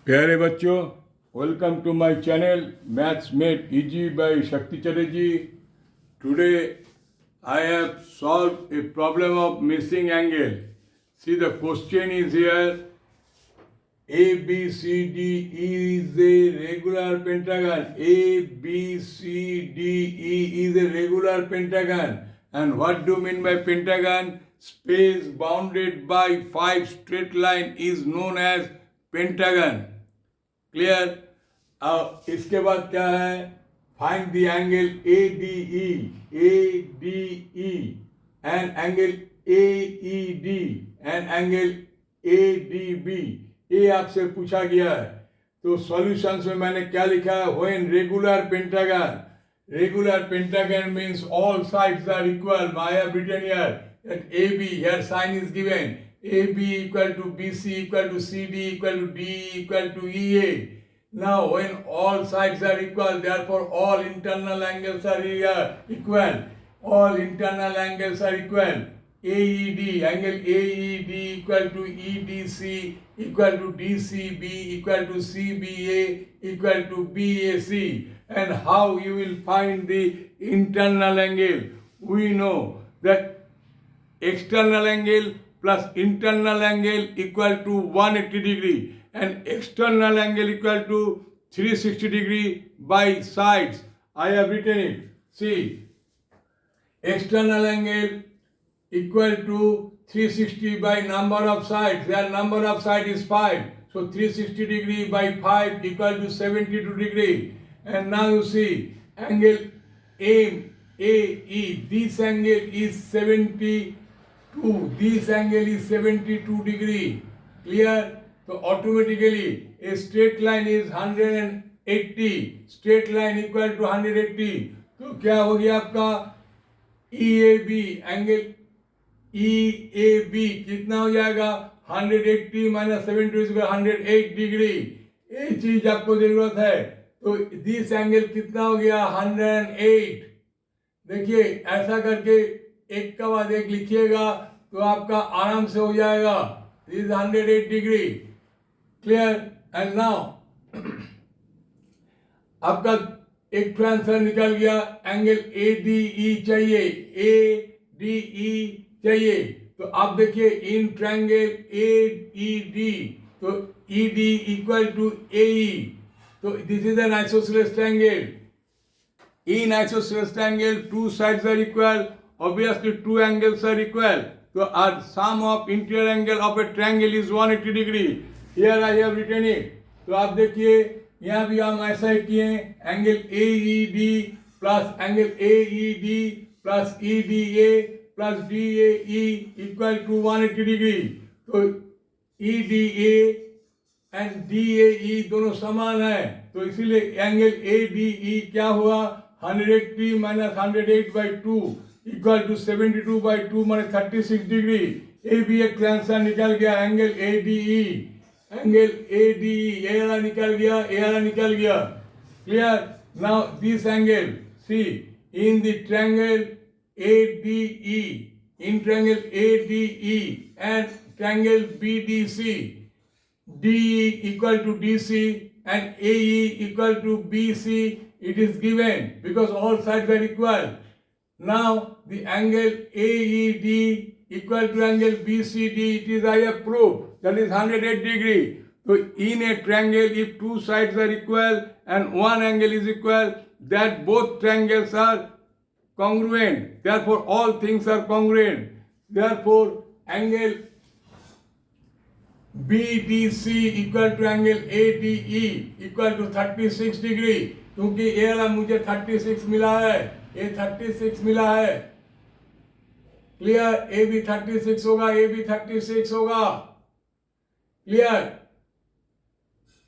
प्यारे बच्चों, welcome to my channel maths made easy by Shakti Chatterjee. Today I have solved a problem of missing angle. See, the question is here: ABCDE is a regular pentagon. ABCDE is a regular pentagon. And what do you mean by pentagon? Space bounded by 5 straight line is known as pentagon. Clear. अब इसके बाद क्या है? Find the angle ADE and angle AED and angle ADB. ये आपसे पूछा गया है. तो सॉल्यूशंस में मैंने क्या लिखा है? When regular pentagon means all sides are equal. I have written here that AB, here sign is given, AB equal to BC equal to CD equal to DE equal to EA. Now when all sides are equal, therefore all internal angles are equal. All internal angles are equal. AED, angle AED equal to EDC equal to DCB equal to CBA equal to BAC. And how you will find the internal angle? We know that external angle plus internal angle equal to 180 degree and external angle equal to 360 degree by sides. I have written it. See, external angle equal to 360 by number of sides. Their number of sides is 5. So 360 degree by 5 equal to 72 degree. And now you see angle AE. This angle is 72. This angle is 72 degree. Clear? So automatically a straight line is 180. Straight line equal to 180. तो क्या हो गया आपका? EAB angle EAB कितना हो जाएगा? 180 minus 72 is 108 degree. ये चीज आपको जरूरत है. तो दिस एंगल कितना हो गया? 108. देखिए ऐसा करके एक का बाद एक लिखिएगा तो आपका आराम से हो जाएगा. This 108 degree. Clear? And now आपका एक आंसर निकल गया. एंगल ADE चाहिए. ADE चाहिए. तो आप देखिए इन ट्रायंगल AED, तो ED equal to AE. So this is an isosceles triangle. In isosceles triangle, two sides are equal. Obviously, two angles are equal. So our sum of interior angle of a triangle is 180 degree. Here I have written it. तो आप देखिए यहाँ भी हम ऐसा ही किए. Angle AED plus angle AED plus EDA plus DAE equal to 180 degree. तो EDA एंड DAE दोनों समान है. तो इसीलिए एंगल ADE क्या हुआ? 180 minus 108 by 2 equal to 72 by 2 माने 36 डिग्री. ये भी एक आंसर निकल गया. एंगल ADE ये वाला निकल गया, ये वाला निकल गया. Clear? Now this angle, see in the triangle ADE, in triangle ADE and triangle BDC, DE equal to DC and AE equal to BC, it is given because all sides are equal. Now the angle AED equal to angle BCD, it is I have proved, that is 108 degree. So in a triangle, if two sides are equal and one angle is equal, that both triangles are congruent. Therefore all things are congruent. Therefore angle BDC equal to angle ADE equal to 36 degree. क्योंकि ये वाला मुझे 36 मिला है, ये 36 मिला है. Clear? ए भी 36 होगा, ए भी 36 होगा. क्लियर?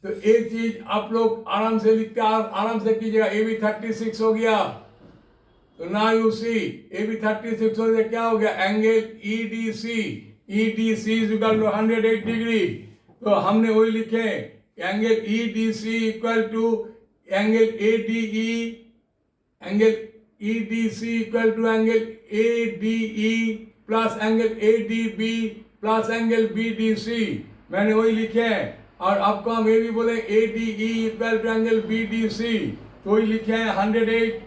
तो एक चीज आप लोग आराम से लिखते आराम से कीजिएगा. ए भी 36 हो गया. तो ना यू सी ए भी 36 हो गया. क्या हो गया? Angle EDC is equal to 108 degree. तो हमने वही लिखे angle EDC equal to angle ADE, angle EDC equal to angle ADE plus angle ADB plus angle BDC. मैंने वही लिखे हैं. और आपको हम ये भी बोले ADE equal to angle BDC, तो ही लिखे हैं 108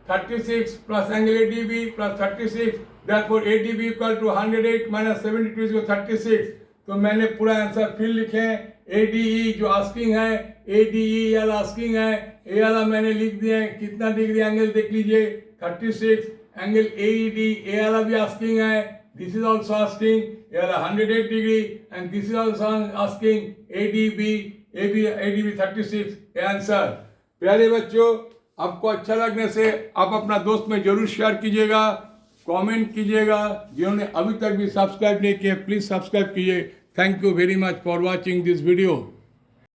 36 plus angle ADB plus 36, therefore ADB equal to 108 minus 72 is 36। तो मैंने पूरा आंसर फिर लिखे हैं। ADE जो आस्किंग है, ADE वाला आस्किंग है, ये वाला मैंने लिख दिया है। कितना डिग्री एंगल देख लीजिए 36। एंगल AED ये वाला भी आस्किंग है, दिस इज ऑल्सो आस्किंग, ये वाला 108 degree, and this is also asking ADB 36 answer. प्यारे बच्चों, आपको अच्छा लगने से आप अपना दोस्त में जरूर शेयर कीजिएगा, कमेंट कीजिएगा। जिन्होंने अभी तक भी सब्सक्राइब नहीं किया प्लीज सब्सक्राइब कीजिए। Thank you very much for watching this video.